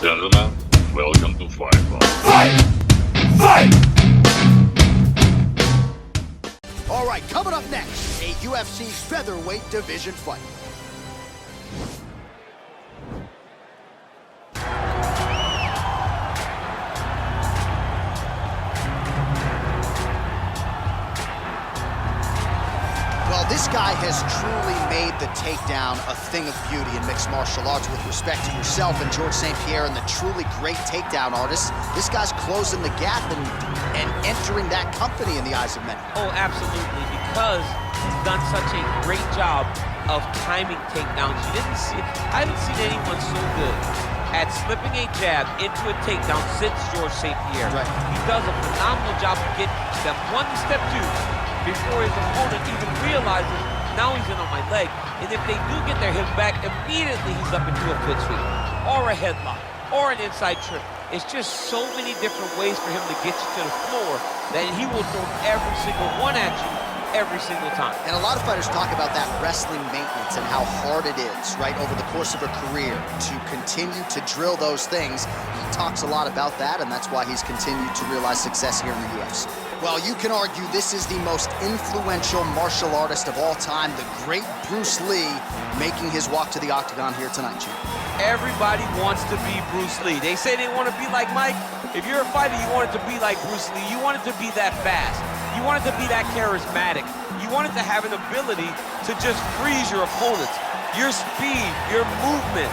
Gentlemen, welcome to Fight Club. Fight! Fight! All right, coming up next, a UFC featherweight division fight. Well, this guy has truly made the takedown a thing of beauty in mixed martial arts. With respect to yourself and George St. Pierre and the truly great takedown artists, this guy's closing the gap and entering that company in the eyes of many. Oh, absolutely, because he's done such a great job of timing takedowns. I haven't seen anyone so good at slipping a jab into a takedown since George St. Pierre. Right. He does a phenomenal job of getting step one and step two before his opponent even realizes now he's in on my leg. And if they do get their hips back, immediately he's up into a foot sweep or a headlock or an inside trip. It's just so many different ways for him to get you to the floor that he will throw every single one at you every single time. And a lot of fighters talk about that wrestling maintenance and how hard it is, right, over the course of a career to continue to drill those things. He talks a lot about that, and that's why he's continued to realize success here in the UFC. Well, you can argue this is the most influential martial artist of all time, the great Bruce Lee, making his walk to the octagon here tonight, Chief. Everybody wants to be Bruce Lee. They say they want to be like Mike. If you're a fighter, you want it to be like Bruce Lee. You want it to be that fast. You want it to be that charismatic. You want it to have an ability to just freeze your opponents. Your speed, your movement,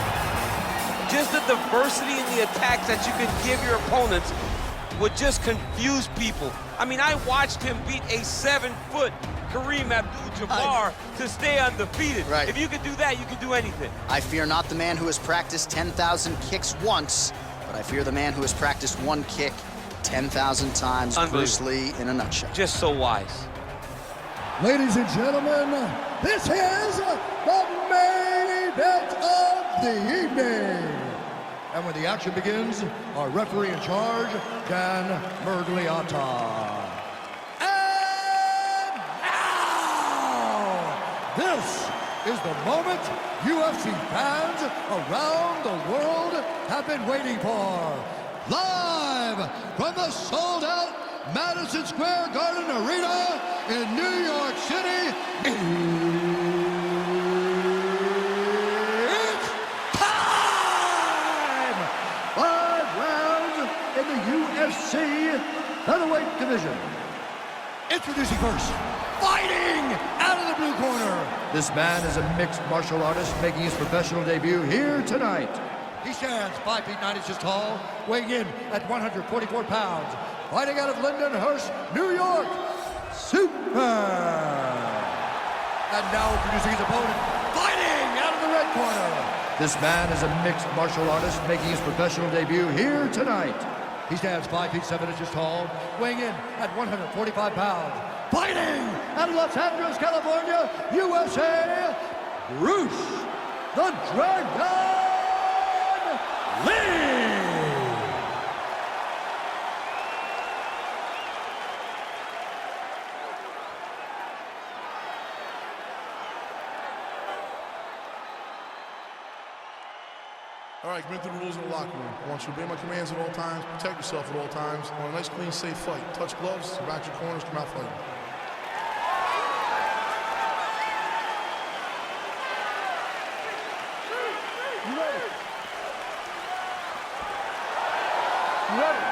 just the diversity in the attacks that you can give your opponents would just confuse people. I mean, I watched him beat a 7-foot Kareem Abdul-Jabbar to stay undefeated. Right. If you could do that, you could do anything. I fear not the man who has practiced 10,000 kicks once, but I fear the man who has practiced one kick 10,000 times. Bruce Lee in a nutshell. Just so wise. Ladies and gentlemen, this is the main event of the evening. And when the action begins, our referee in charge, Dan Mergliata. And now, this is the moment UFC fans around the world have been waiting for. Live from the sold-out Madison Square Garden Arena in New York City, it's time! 5 rounds in the UFC featherweight division. Introducing first, fighting out of the blue corner. This man is a mixed martial artist making his professional debut here tonight. He stands 5 feet 9 inches tall, weighing in at 144 pounds. Fighting out of Lindenhurst, New York, Super. And now introducing his opponent, fighting out of the red corner. This man is a mixed martial artist making his professional debut here tonight. He stands 5 feet 7 inches tall, weighing in at 145 pounds. Fighting out of Los Angeles, California, USA, Bruce the Dragon Lee! All right, commit to the rules in the locker room. I want you to obey my commands at all times, protect yourself at all times. I want a nice, clean, safe fight. Touch gloves, back your corners, come out fighting. You ready? You ready?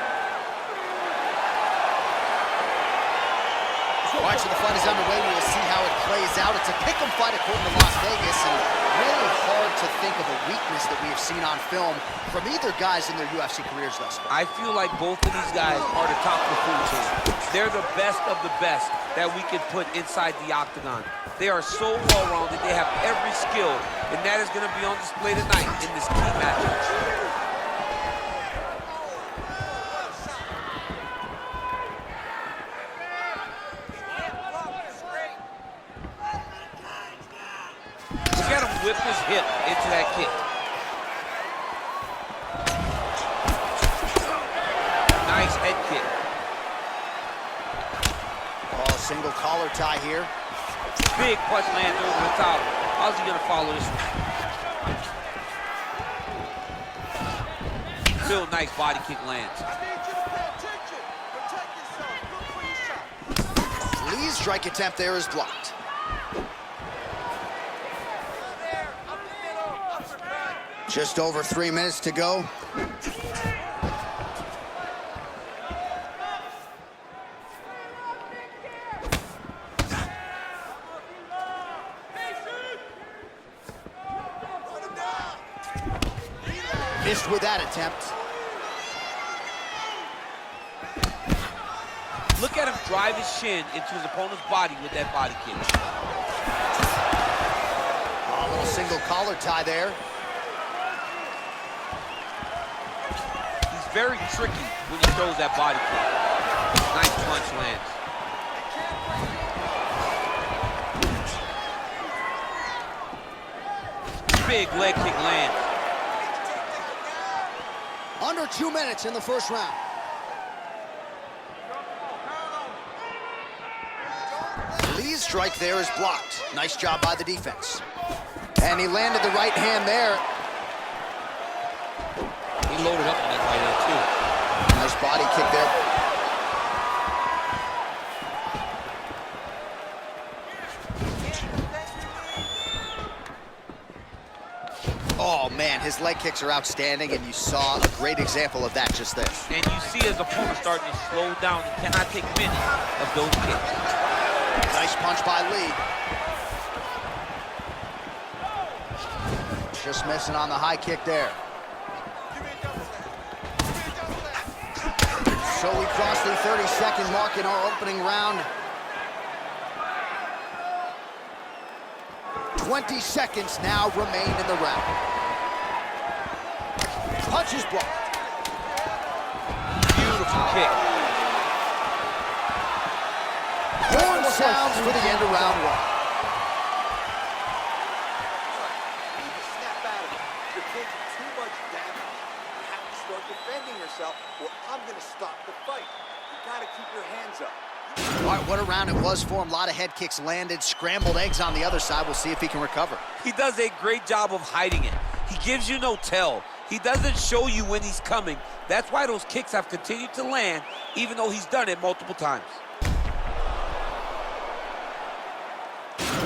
All right, so the fight is underway. We will see how it plays out. It's a pick'em fight according to Las Vegas, and really hard to think of a weakness that we have seen on film from either guys in their UFC careers thus far. I feel like both of these guys are the top of the food chain. They're the best of the best that we can put inside the octagon. They are so well-rounded. They have every skill, and that is going to be on display tonight in this key matchup. Whip his hip into that kick. Nice head kick. Oh, single collar tie here. Big punch lands over the top. How's he gonna follow this one? Real nice body kick lands. Lee's strike attempt there is blocked. Just over 3 minutes to go. Missed with that attempt. Look at him drive his shin into his opponent's body with that body kick. A little single collar tie there. He's very tricky when he throws that body kick. Nice punch lands. Big leg kick lands. Under 2 minutes in the first round. Lee's strike there is blocked. Nice job by the defense. And he landed the right hand there. He loaded up on that right hand, too. Nice body kick there. Oh, man, his leg kicks are outstanding, and you saw a great example of that just there. And you see his opponent starting to slow down. He cannot take many of those kicks. Nice punch by Lee. Just missing on the high kick there. So we crossed the 30-second mark in our opening round. 20 seconds now remain in the round. Punch is blocked. Beautiful kick. Horn sounds for the end of round one. You need to snap out of it. You're taking too much damage. You have to start defending yourself, or I'm going to stop the fight. You got to keep your hands up. All right, what a round it was for him. A lot of head kicks landed, scrambled eggs on the other side. We'll see if he can recover. He does a great job of hiding it. He gives you no tell. He doesn't show you when he's coming. That's why those kicks have continued to land, even though he's done it multiple times.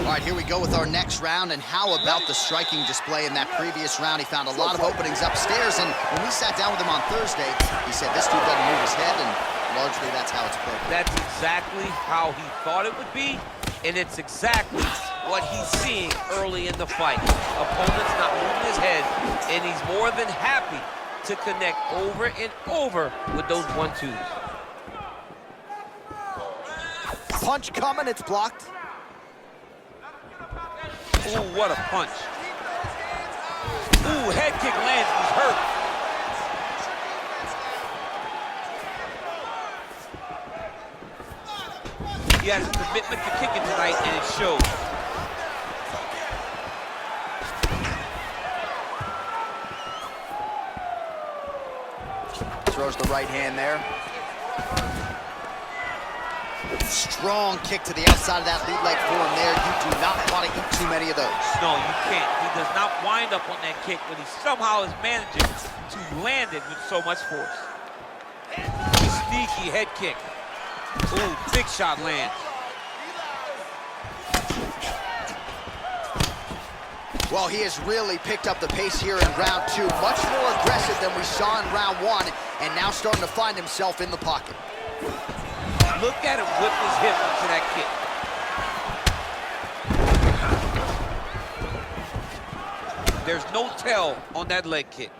All right, here we go with our next round. And how about the striking display in that previous round? He found a lot of openings upstairs. And when we sat down with him on Thursday, he said this dude doesn't move his head, and largely that's how it's played. That's exactly how he thought it would be, and it's exactly what he's seeing early in the fight. Opponent's not moving his head, and he's more than happy to connect over and over with those 1-2s. Punch coming, it's blocked. Ooh, what a punch. Ooh, head kick lands, he's hurt. He has a commitment to kicking tonight, and it shows. Throws the right hand there. Strong kick to the outside of that lead leg form there. You do not want to eat too many of those. No, you can't. He does not wind up on that kick, but he somehow is managing to land it with so much force. Sneaky head kick. Ooh, big shot lands. Well, he has really picked up the pace here in round two. Much more aggressive than we saw in round one, and now starting to find himself in the pocket. Look at him whip his hip into that kick. There's no tell on that leg kick.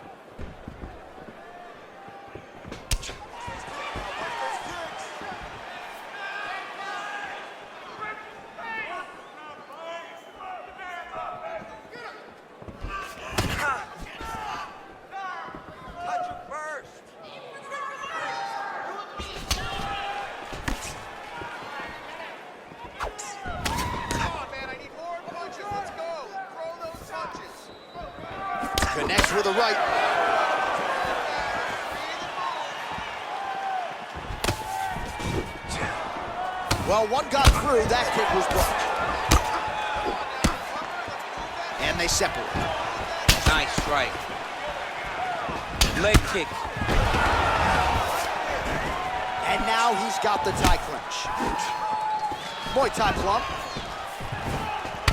Connects with a right. Well, one got through. That kick was blocked. And they separate. Nice strike. Leg kick. And now he's got the Thai clinch. Muay Thai plump.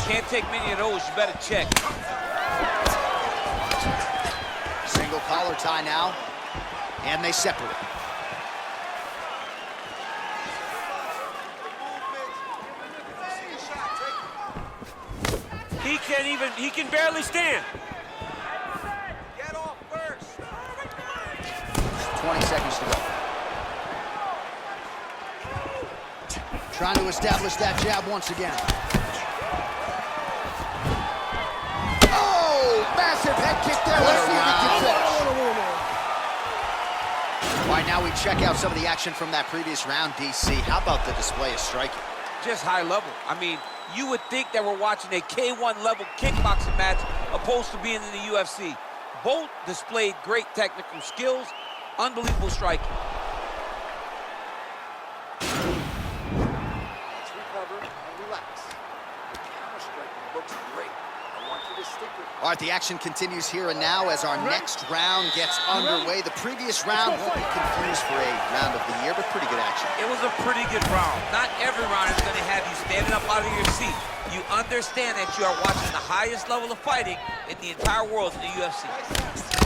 Can't take many of those, you better check. Single collar tie now. And they separate. He can barely stand. Get off first. 20 seconds to go. Trying to establish that jab once again. Oh, massive head kick there. Let's see if he can finish. All right, now we check out some of the action from that previous round, DC. How about the display of striking? Just high level. I mean, you would think that we're watching a K1 level kickboxing match opposed to being in the UFC. Both displayed great technical skills, unbelievable striking. Let's recover and relax. The counter strike looks great. I want you to stick with it. All right, the action continues here and now as our next round gets underway. The previous round won't be confused for a round of the year, but pretty good action. It was a pretty good round. Not every round is going to have you standing up out of your seat. You understand that you are watching the highest level of fighting in the entire world in the UFC.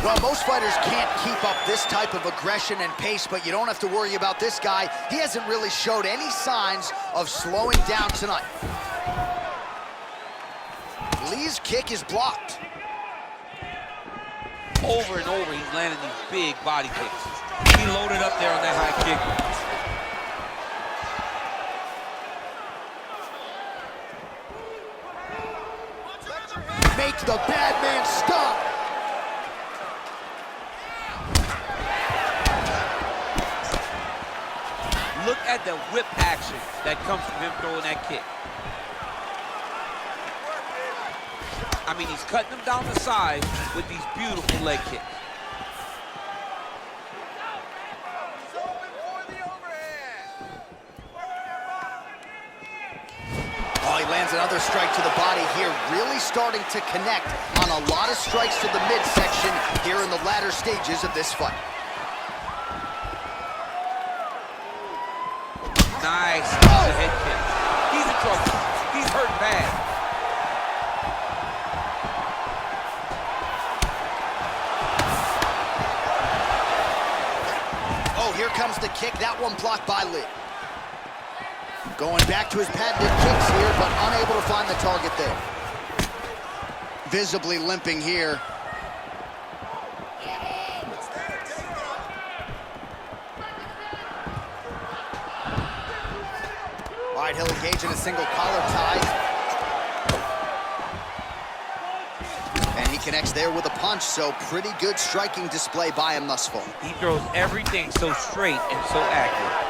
Well, most fighters can't keep up this type of aggression and pace, but you don't have to worry about this guy. He hasn't really showed any signs of slowing down tonight. Lee's kick is blocked. Over and over, he's landing these big body kicks. He loaded up there on that high kick. Make the bad man stop. Look at the whip action that comes from him throwing that kick. I mean, he's cutting them down the side with these beautiful leg kicks. Oh, he lands another strike to the body here, really starting to connect on a lot of strikes to the midsection here in the latter stages of this fight. Nice. Oh. Head kick. He's in trouble. He's hurt bad. Oh, here comes the kick. That one blocked by Lee. Going back to his patented kicks here, but unable to find the target there. Visibly limping here. All right, he'll engage in a single collar tie. And he connects there with a punch, so pretty good striking display by him thus far. He throws everything so straight and so accurate.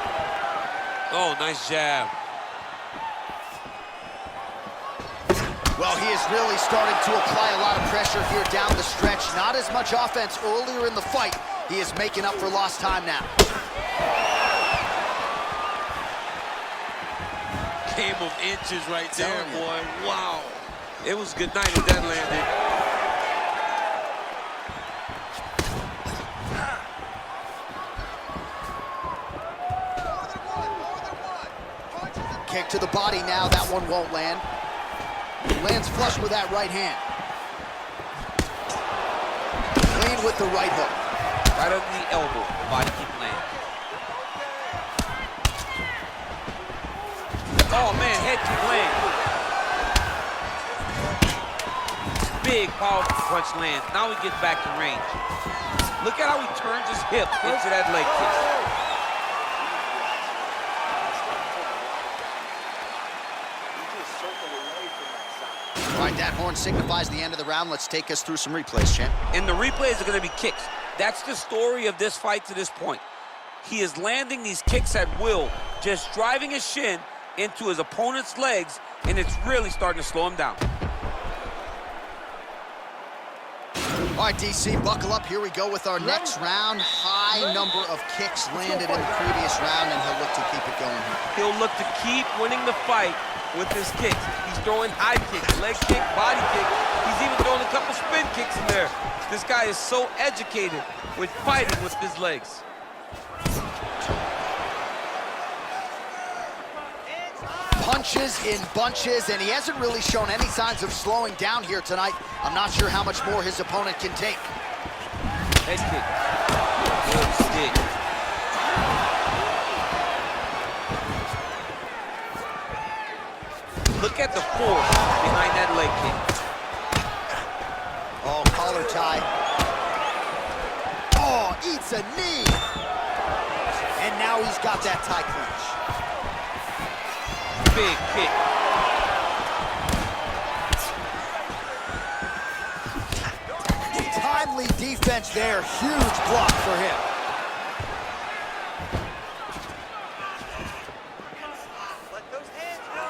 Oh, nice jab. Well, he is really starting to apply a lot of pressure here down the stretch. Not as much offense earlier in the fight. He is making up for lost time now. Game of inches right there, boy. Wow. It was good night if that landed. Kick to the body now. That one won't land. Lands flush with that right hand. Clean with the right hook. Right under the elbow. Body keep landing. Oh, man, head kick land. Big, powerful punch lands. Now he gets back to range. Look at how he turns his hip into that leg kick. All right, that horn signifies the end of the round. Let's take us through some replays, champ. And the replays are going to be kicks. That's the story of this fight to this point. He is landing these kicks at will, just driving his shin into his opponent's legs, and it's really starting to slow him down. All All right, DC, buckle up. Here we go with our next round. High number of kicks landed in the previous round, and he'll look to keep it going here. He'll look to keep winning the fight with his kicks. He's throwing high kicks, leg kick, body kick. He's even throwing a couple spin kicks in there. This guy is so educated with fighting with his legs. Punches in bunches, and he hasn't really shown any signs of slowing down here tonight. I'm not sure how much more his opponent can take. Head kick. Good stick. Look at the force behind that leg kick. Oh, collar tie. Oh, eats a knee. And now he's got that tie clinch. Big kick. Timely defense there. Huge block for him. Let those hands go.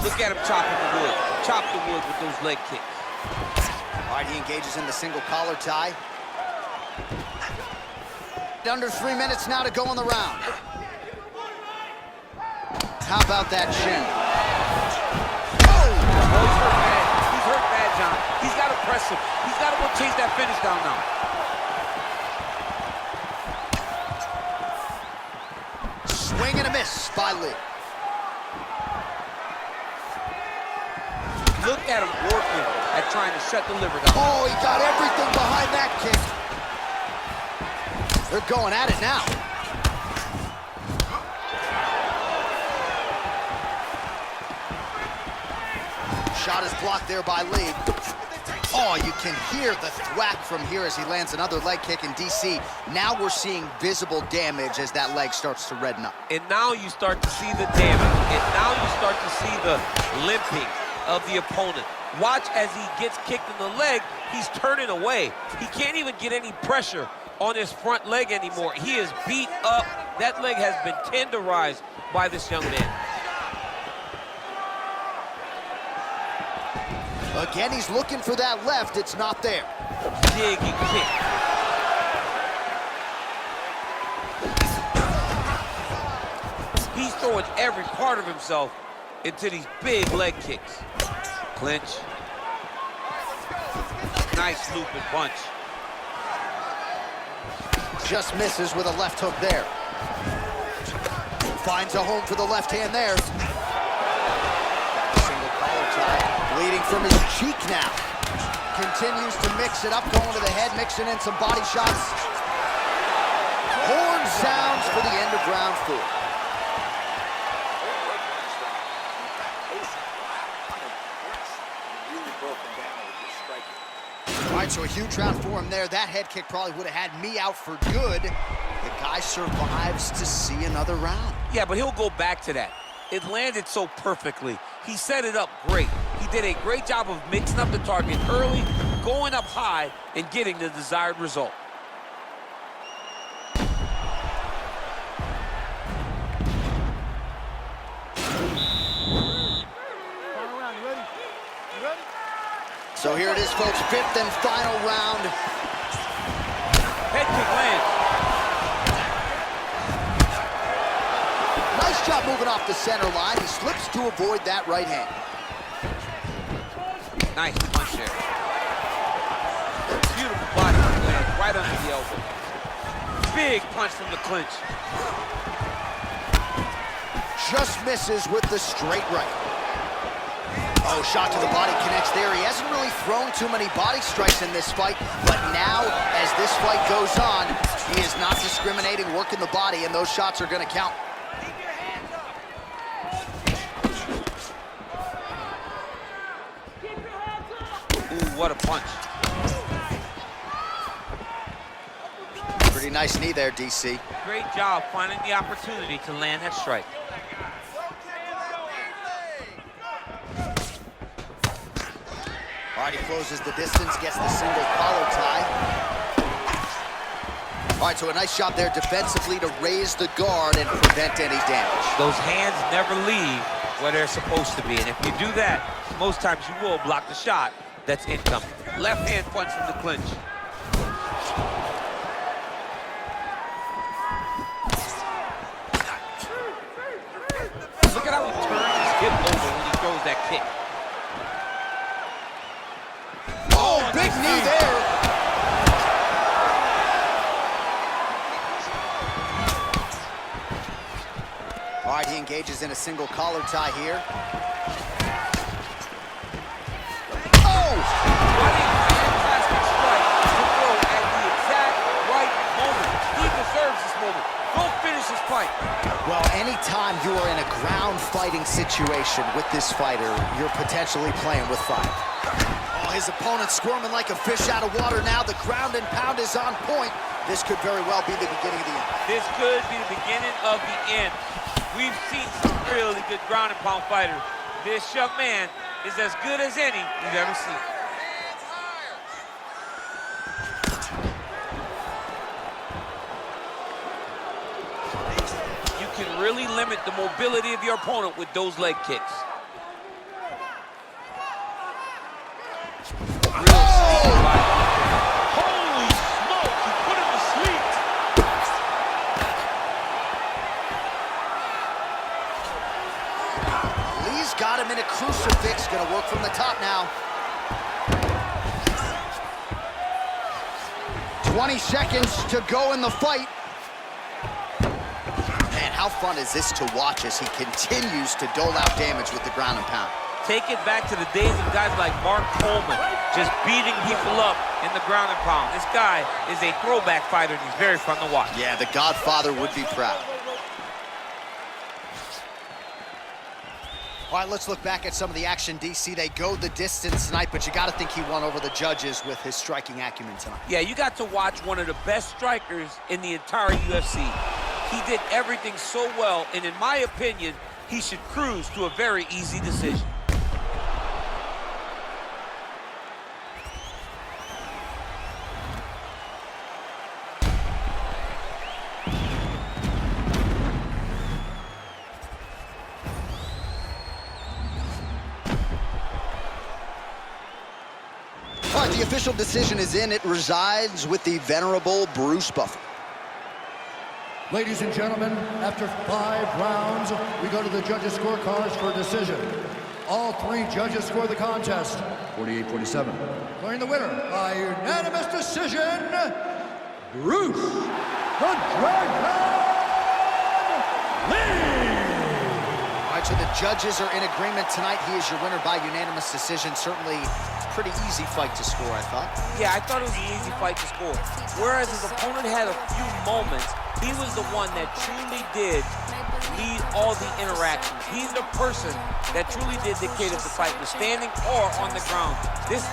Look at him chopping the wood. Chop the wood with those leg kicks. All right, he engages in the single collar tie. Under 3 minutes now to go in the round. How about that shin? Oh, he's hurt bad. He's hurt bad, John. He's got to press him. He's got to go chase that finish down now. Swing and a miss by Lee. Look at him working at trying to shut the liver down. Oh, he got everything behind that kick. They're going at it now. Shot is blocked there by Lee. Oh, you can hear the thwack from here as he lands another leg kick in DC. Now we're seeing visible damage as that leg starts to redden up. And now you start to see the damage. And now you start to see the limping of the opponent. Watch as he gets kicked in the leg, he's turning away. He can't even get any pressure on his front leg anymore. He is beat up. That leg has been tenderized by this young man. Again, he's looking for that left. It's not there. Digging kick. He's throwing every part of himself into these big leg kicks. Clinch. Nice looping punch. Just misses with a left hook there. Finds a home for the left hand there. Single collar tie. Bleeding from his cheek now. Continues to mix it up, going to the head, mixing in some body shots. Horn sounds for the end of round 4. All right, so a huge round for him there. That head kick probably would have had me out for good. The guy survives to see another round. Yeah, but he'll go back to that. It landed so perfectly. He set it up great. He did a great job of mixing up the target early, going up high, and getting the desired result. So here it is, folks, 5th and final round. Head kick lands. Nice job moving off the center line. He slips to avoid that right hand. Nice punch there. Beautiful body lands right under the elbow. Big punch from the clinch. Just misses with the straight right. Oh, shot to the body connects there. He hasn't really thrown too many body strikes in this fight, but now, as this fight goes on, he is not discriminating, working the body, and those shots are going to count. Keep your hands up. Ooh, what a punch. Pretty nice knee there, DC. Great job finding the opportunity to land that strike. All right, he closes the distance, gets the single collar tie. All right, so a nice job there defensively to raise the guard and prevent any damage. Those hands never leave where they're supposed to be, and if you do that, most times you will block the shot that's incoming. Left hand punch from the clinch. Look at how he turns his hip over when he throws that kick. Oh, big knee there. All right, he engages in a single collar tie here. Oh! Fantastic strike to throw at the exact right moment. He deserves this moment. Go finish this fight. Well, anytime you are in a ground fighting situation with this fighter, you're potentially playing with fire. Oh, his opponent's squirming like a fish out of water now. The ground and pound is on point. This could very well be the beginning of the end. This could be the beginning of the end. We've seen some really good ground and pound fighters. This young man is as good as any we've ever seen. You can really limit the mobility of your opponent with those leg kicks. Holy smoke, he put him to sleep. Lee's got him in a crucifix. Gonna work from the top now. 20 seconds to go in the fight. Man, how fun is this to watch as he continues to dole out damage with the ground and pound. Take it back to the days of guys like Mark Coleman, just beating people up in the ground and pound. This guy is a throwback fighter, and he's very fun to watch. Yeah, the Godfather would be proud. All right, let's look back at some of the action, DC. They go the distance tonight, but you got to think he won over the judges with his striking acumen tonight. Yeah, you got to watch one of the best strikers in the entire UFC. He did everything so well, and in my opinion, he should cruise to a very easy decision. All right, the official decision is in. It resides with the venerable Bruce Buffer. Ladies and gentlemen, after 5 rounds, we go to the judges' scorecards for a decision. All 3 judges score the contest, 48-47. Declaring the winner by unanimous decision, Bruce the Dragon Lee! All right, so the judges are in agreement tonight. He is your winner by unanimous decision. Certainly a pretty easy fight to score, I thought. Yeah, I thought it was an easy fight to score. Whereas his opponent had a few moments, he was the one that truly did lead all the interactions. He's the person that truly did dictate if the fight was standing or on the ground. This